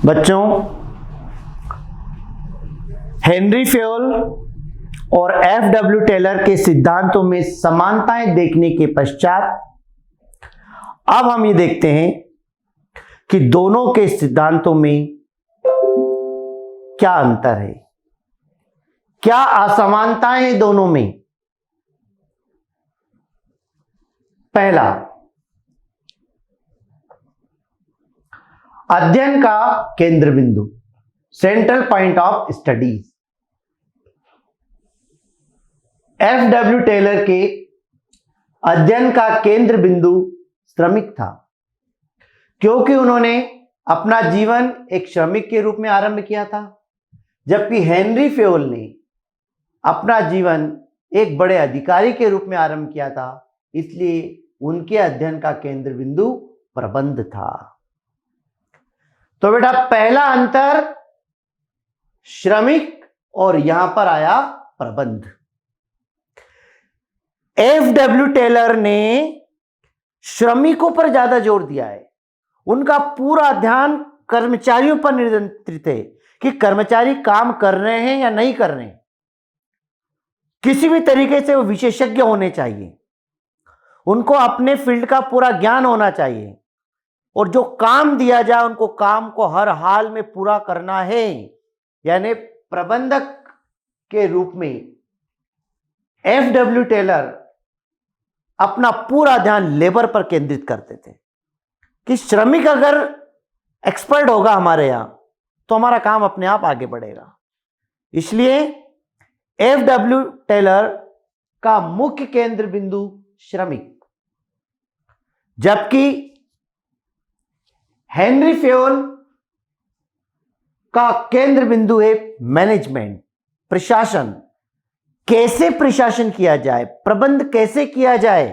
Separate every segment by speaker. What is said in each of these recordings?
Speaker 1: बच्चों, Henry Fayol और F.W.. Taylor के सिद्धांतों में समानताएं देखने के पश्चात अब हम ये देखते हैं कि दोनों के सिद्धांतों में क्या अंतर है, क्या असमानताएं हैं दोनों में। पहला, अध्ययन का केंद्र बिंदु, central point of studies. F W. Taylor के अध्ययन का केंद्र बिंदु श्रमिक था, क्योंकि उन्होंने अपना जीवन एक श्रमिक के रूप में आरंभ किया था, जबकि हेनरी फेयोल ने अपना जीवन एक बड़े अधिकारी के रूप में आरंभ किया था। इसलिए उनके अध्ययन का केंद्र बिंदु प्रबंध था। तो बेटा, पहला अंतर श्रमिक और यहां पर आया प्रबंध। एफ.डब्ल्यू. टेलर ने श्रमिकों पर ज्यादा जोर दिया है। उनका पूरा ध्यान कर्मचारियों पर नियंत्रित है कि कर्मचारी काम कर रहे हैं या नहीं कर रहे हैं। किसी भी तरीके से वो विशेषज्ञ होने चाहिए, उनको अपने फील्ड का पूरा ज्ञान होना चाहिए, और जो काम दिया जाए उनको काम को हर हाल में पूरा करना है। यानी प्रबंधक के रूप में एफ.डब्ल्यू. टेलर अपना पूरा ध्यान लेबर पर केंद्रित करते थे कि श्रमिक अगर एक्सपर्ट होगा हमारे यहां तो हमारा काम अपने आप आगे बढ़ेगा। इसलिए एफ.डब्ल्यू. टेलर का मुख्य केंद्र बिंदु श्रमिक, जबकि हेनरी फेयोल का केंद्र बिंदु है मैनेजमेंट, प्रशासन। कैसे प्रशासन किया जाए, प्रबंध कैसे किया जाए,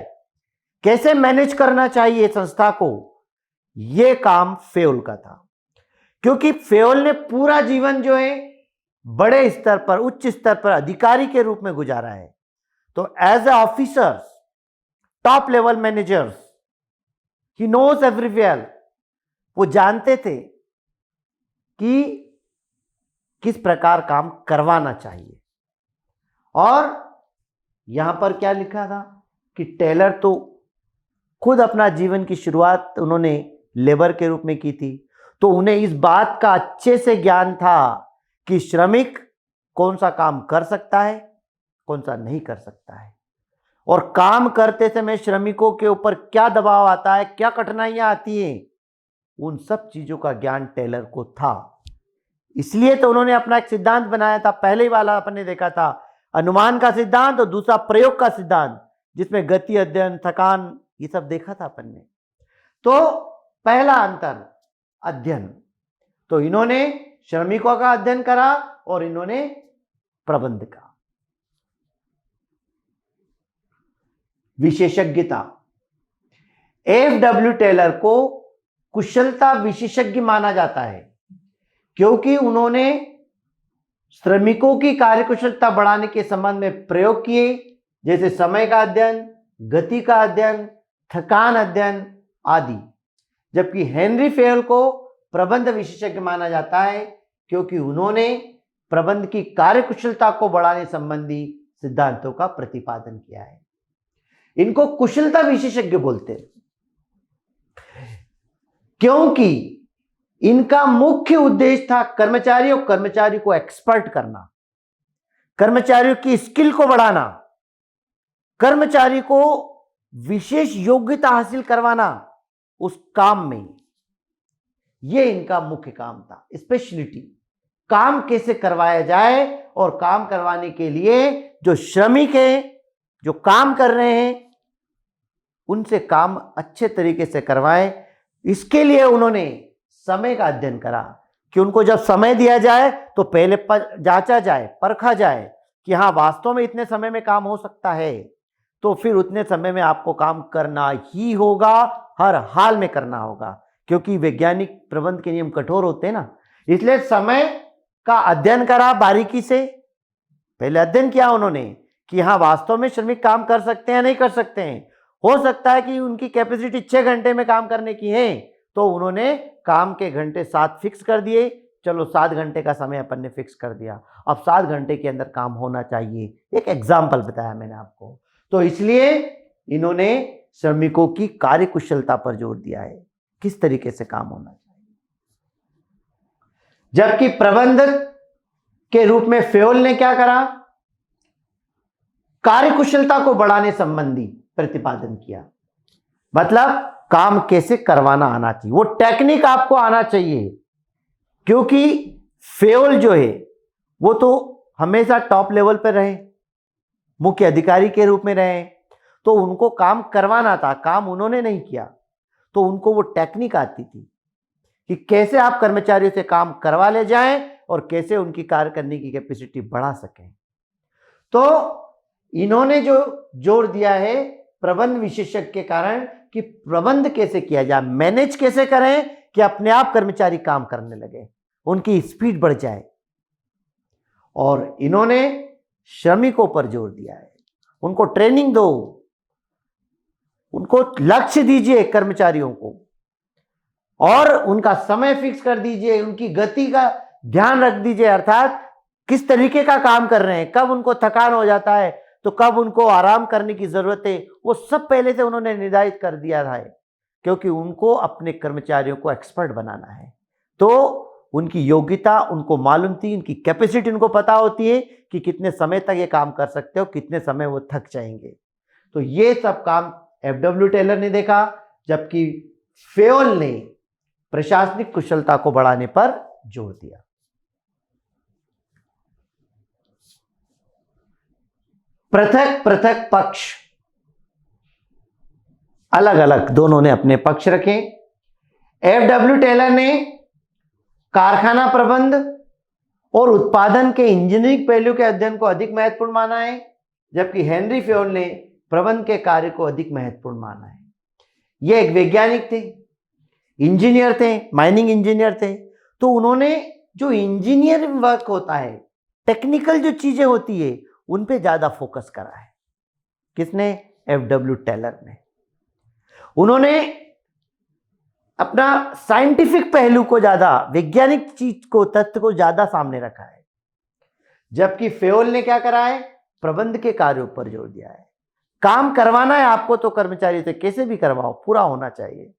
Speaker 1: कैसे मैनेज करना चाहिए संस्था को, यह काम फेयोल का था। क्योंकि फेयोल ने पूरा जीवन जो है बड़े स्तर पर, उच्च स्तर पर अधिकारी के रूप में गुजारा है। तो as a officers, top level managers, he knows everywhere. वो जानते थे कि किस प्रकार काम करवाना चाहिए। और यहां पर क्या लिखा था कि टेलर तो खुद अपना जीवन की शुरुआत उन्होंने लेबर के रूप में की थी, तो उन्हें इस बात का अच्छे से ज्ञान था कि श्रमिक कौन सा काम कर सकता है, कौन सा नहीं कर सकता है, और काम करते समय श्रमिकों के ऊपर क्या दबाव आता है, क्या कठिनाइयां आती हैं, उन सब चीजों का ज्ञान टेलर को था। इसलिए तो उन्होंने अपना एक सिद्धांत बनाया था। पहले ही वाला अपन ने देखा था, अनुमान का सिद्धांत, और दूसरा प्रयोग का सिद्धांत, जिसमें गति अध्ययन, थकान, ये सब देखा था अपन ने। तो पहला अंतर अध्ययन, तो इन्होंने श्रमिकों का अध्ययन करा और इन्होंने प्रबंध का। विशेषज्ञता, एफ.डब्ल्यू. टेलर को कुशलता विशेषज्ञ माना जाता है, क्योंकि उन्होंने श्रमिकों की कार्यकुशलता बढ़ाने के संबंध में प्रयोग किए, जैसे समय का अध्ययन, गति का अध्ययन, थकान अध्ययन आदि। जबकि हेनरी फेयोल को प्रबंध विशेषज्ञ माना जाता है, क्योंकि उन्होंने प्रबंध की कार्यकुशलता को बढ़ाने संबंधी सिद्धांतों का प्रतिपादन किया है। इनको कुशलता विशेषज्ञ बोलते हैं, क्योंकि इनका मुख्य उद्देश्य था कर्मचारी को एक्सपर्ट करना, कर्मचारियों की स्किल को बढ़ाना, कर्मचारी को विशेष योग्यता हासिल करवाना उस काम में। यह इनका मुख्य काम था। स्पेशलिटी, काम कैसे करवाया जाए, और काम करवाने के लिए जो श्रमिक हैं, जो काम कर रहे हैं, उनसे काम अच्छे तरीके से करवाएं। इसके लिए उन्होंने समय का अध्ययन करा कि उनको जब समय दिया जाए तो पहले जांचा जाए, परखा जाए कि हाँ वास्तव में इतने समय में काम हो सकता है, तो फिर उतने समय में आपको काम करना ही होगा, हर हाल में करना होगा, क्योंकि वैज्ञानिक प्रबंध के नियम कठोर होते हैं ना। इसलिए समय का अध्ययन करा बारीकी से। पहले अध्ययन किया उन्होंने कि हाँ वास्तव में श्रमिक काम कर सकते हैं या नहीं कर सकते हैं। हो सकता है कि उनकी कैपेसिटी 6 घंटे में काम करने की है, तो उन्होंने काम के घंटे 7 फिक्स कर दिए। चलो 7 घंटे का समय अपन ने फिक्स कर दिया, अब 7 घंटे के अंदर काम होना चाहिए। एक एग्जाम्पल बताया मैंने आपको। तो इसलिए इन्होंने श्रमिकों की कार्य कुशलता पर जोर दिया है, किस तरीके से काम होना चाहिए। जबकि प्रबंधक के रूप में फेयोल ने क्या करा, कार्य कुशलता को बढ़ाने संबंधी प्रतिपादन किया। मतलब काम कैसे करवाना आना चाहिए, वो टेक्निक आपको आना चाहिए। क्योंकि फेयोल जो है वो तो हमेशा टॉप लेवल पर रहे, मुख्य अधिकारी के रूप में रहे, तो उनको काम करवाना था, काम उन्होंने नहीं किया। तो उनको वो टेक्निक आती थी कि कैसे आप कर्मचारियों से काम करवा ले जाएं और कैसे उनकी कार्य करने की कैपेसिटी बढ़ा सकें। तो इन्होंने जो जोर दिया है प्रबंध विशेषज्ञ के कारण कि प्रबंध कैसे किया जाए, मैनेज कैसे करें कि अपने आप कर्मचारी काम करने लगे, उनकी स्पीड बढ़ जाए। और इन्होंने श्रमिकों पर जोर दिया है, उनको ट्रेनिंग दो, उनको लक्ष्य दीजिए कर्मचारियों को, और उनका समय फिक्स कर दीजिए, उनकी गति का ध्यान रख दीजिए, अर्थात किस तरीके का काम कर रहे हैं, कब उनको थकान हो जाता है तो कब उनको आराम करने की जरूरत है, वो सब पहले से उन्होंने निर्धारित कर दिया था। क्योंकि उनको अपने कर्मचारियों को एक्सपर्ट बनाना है, तो उनकी योग्यता उनको मालूम थी, उनकी कैपेसिटी उनको पता होती है कि कितने समय तक ये काम कर सकते हो, कितने समय वो थक जाएंगे। तो ये सब काम एफडब्ल्यू टेलर ने देखा, जबकि फेयोल ने प्रशासनिक कुशलता को बढ़ाने पर जोर दिया। पृथक पृथक पक्ष, अलग अलग दोनों ने अपने पक्ष रखे। एफडब्ल्यू टेलर ने कारखाना प्रबंध और उत्पादन के इंजीनियरिंग पहलू के अध्ययन को अधिक महत्वपूर्ण माना है, जबकि हेनरी फेयोल ने प्रबंध के कार्य को अधिक महत्वपूर्ण माना है। ये एक वैज्ञानिक थे, इंजीनियर थे, माइनिंग इंजीनियर थे, तो उन्होंने जो इंजीनियरिंग वर्क होता है, टेक्निकल जो चीजें होती है, उन पे ज्यादा फोकस करा है। किसने? एफडब्ल्यू टेलर ने। उन्होंने अपना साइंटिफिक पहलू को ज्यादा, वैज्ञानिक चीज को, तथ्य को ज्यादा सामने रखा है, जबकि फेयोल ने क्या करा है, प्रबंध के कार्यों पर जोर दिया है। काम करवाना है आपको तो कर्मचारी से कैसे भी करवाओ, पूरा होना चाहिए,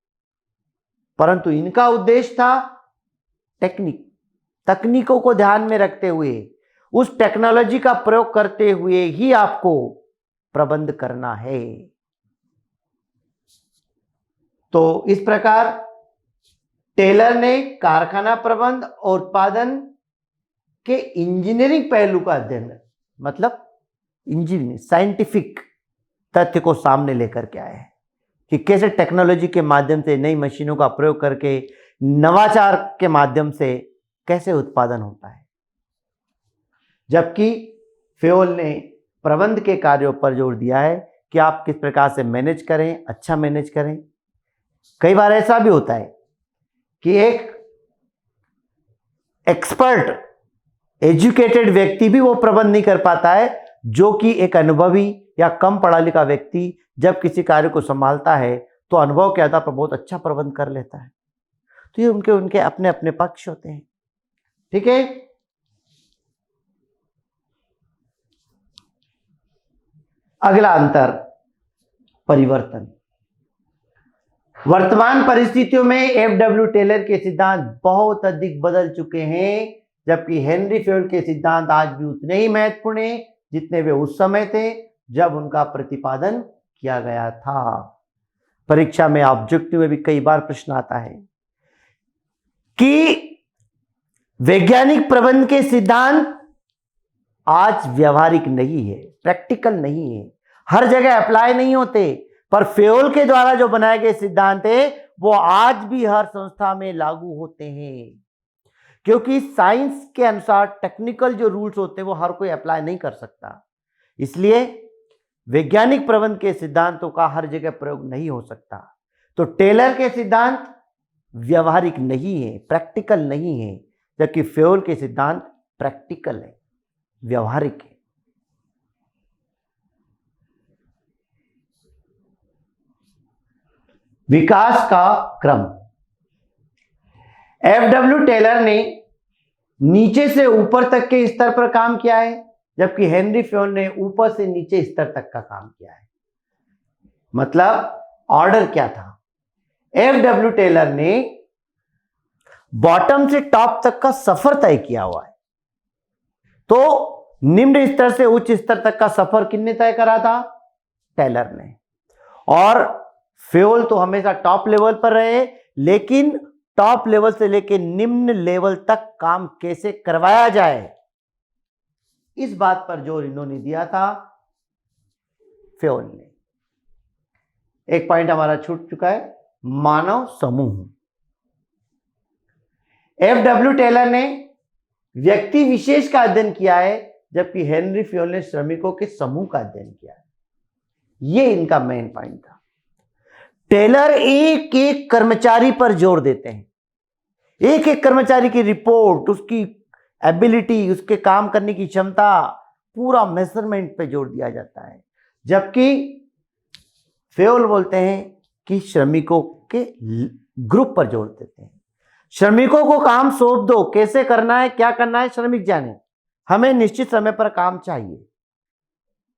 Speaker 1: परंतु इनका उद्देश्य था तकनीकों को ध्यान में रखते हुए, उस टेक्नोलॉजी का प्रयोग करते हुए ही आपको प्रबंध करना है। तो इस प्रकार टेलर ने कारखाना प्रबंध और उत्पादन के इंजीनियरिंग पहलू का अध्ययन, मतलब इंजीनियरिंग साइंटिफिक तथ्य को सामने लेकर के आए हैं कि कैसे टेक्नोलॉजी के माध्यम से, नई मशीनों का प्रयोग करके, नवाचार के माध्यम से कैसे उत्पादन होता है। जबकि फेयोल ने प्रबंध के कार्यों पर जोर दिया है कि आप किस प्रकार से मैनेज करें, अच्छा मैनेज करें। कई बार ऐसा भी होता है कि एक एक्सपर्ट, एजुकेटेड व्यक्ति भी वो प्रबंध नहीं कर पाता है, जो कि एक अनुभवी या कम पढ़ा लिखा व्यक्ति जब किसी कार्य को संभालता है तो अनुभव के आधार पर बहुत अच्छा प्रबंध कर लेता है। तो ये उनके अपने अपने पक्ष होते हैं। ठीक है। अगला अंतर, परिवर्तन। वर्तमान परिस्थितियों में एफडब्ल्यू टेलर के सिद्धांत बहुत अधिक बदल चुके हैं, जबकि हेनरी फेयोल के सिद्धांत आज भी उतने ही महत्वपूर्ण हैं जितने वे उस समय थे जब उनका प्रतिपादन किया गया था। परीक्षा में ऑब्जेक्टिव में भी कई बार प्रश्न आता है कि वैज्ञानिक प्रबंध के सिद्धांत आज व्यवहारिक नहीं है, प्रैक्टिकल नहीं है, हर जगह अप्लाई नहीं होते, पर फेयोल के द्वारा जो बनाए गए सिद्धांत है वो आज भी हर संस्था में लागू होते हैं। क्योंकि साइंस के अनुसार टेक्निकल जो रूल्स होते हैं वो हर कोई अप्लाई नहीं कर सकता, इसलिए वैज्ञानिक प्रबंध के सिद्धांतों का हर जगह प्रयोग नहीं हो सकता। तो टेलर के सिद्धांत व्यवहारिक नहीं है, प्रैक्टिकल नहीं है, जबकि फेयोल के सिद्धांत प्रैक्टिकल है, व्यवहारिक है। विकास का क्रम। एफ.डब्ल्यू. टेलर ने नीचे से ऊपर तक के स्तर पर काम किया है, जबकि हेनरी फ्योल ने ऊपर से नीचे स्तर तक का काम किया है। मतलब ऑर्डर क्या था? एफ.डब्ल्यू. टेलर ने बॉटम से टॉप तक का सफर तय किया हुआ है, तो निम्न स्तर से उच्च स्तर तक का सफर किसने तय करा था? टेलर ने। और फ्योल तो हमेशा टॉप लेवल पर रहे, लेकिन टॉप लेवल से लेकर निम्न लेवल तक काम कैसे करवाया जाए, इस बात पर जोर इन्होंने दिया था फ्योल ने। एक पॉइंट हमारा छूट चुका है, मानव समूह। एफ.डब्ल्यू. टेलर ने व्यक्ति विशेष का अध्ययन किया है, जबकि हेनरी फ्योल ने श्रमिकों के समूह का अध्ययन किया है। यह इनका मेन पॉइंट था। टेलर एक एक कर्मचारी पर जोर देते हैं, एक एक कर्मचारी की रिपोर्ट, उसकी एबिलिटी, उसके काम करने की क्षमता, पूरा मेजरमेंट पे जोर दिया जाता है, जबकि फ्योल बोलते हैं कि श्रमिकों के ग्रुप पर जोर देते हैं। श्रमिकों को काम सौंप दो, कैसे करना है, क्या करना है, श्रमिक जाने, हमें निश्चित समय पर काम चाहिए,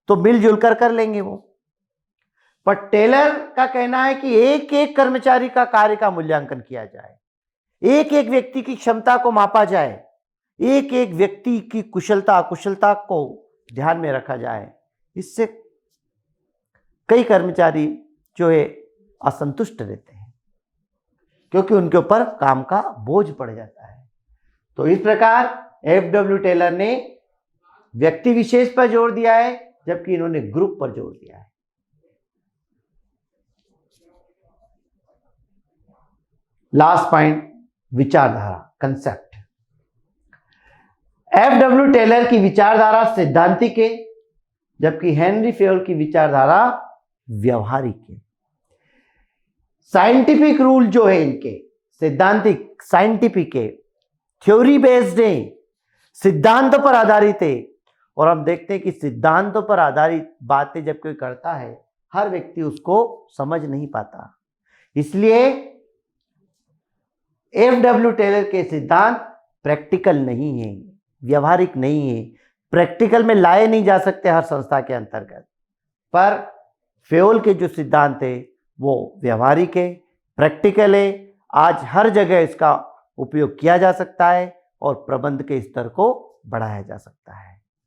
Speaker 1: तो मिलजुल कर लेंगे वो। पर टेलर का कहना है कि एक एक कर्मचारी का कार्य का मूल्यांकन किया जाए, एक एक व्यक्ति की क्षमता को मापा जाए, एक एक व्यक्ति की कुशलता अकुशलता को ध्यान में रखा जाए। इससे कई कर्मचारी जो है असंतुष्ट रहते हैं, क्योंकि उनके ऊपर काम का बोझ पड़ जाता है। तो इस प्रकार एफ.डब्ल्यू. टेलर ने व्यक्ति विशेष पर जोर दिया है, जबकि इन्होंने ग्रुप पर जोर दिया है। लास्ट पॉइंट, विचारधारा, कंसेप्ट। एफ.डब्ल्यू. टेलर की विचारधारा सैद्धांतिक है, जबकि हेनरी फ्योल की विचारधारा व्यवहारिक है। साइंटिफिक रूल जो है इनके, सैद्धांतिक, साइंटिफिक है, थ्योरी बेस्ड है, सिद्धांतों पर आधारित है। और हम देखते हैं कि सिद्धांतों पर आधारित बातें जब कोई करता है, हर व्यक्ति उसको समझ नहीं पाता। इसलिए एफ.डब्ल्यू. टेलर के सिद्धांत प्रैक्टिकल नहीं है, व्यवहारिक नहीं है, प्रैक्टिकल में लाए नहीं जा सकते हर संस्था के अंतर्गत। पर फ्योल के जो सिद्धांत है वो व्यवहारिक है, प्रैक्टिकल है, आज हर जगह इसका उपयोग किया जा सकता है और प्रबंध के स्तर को बढ़ाया जा सकता है।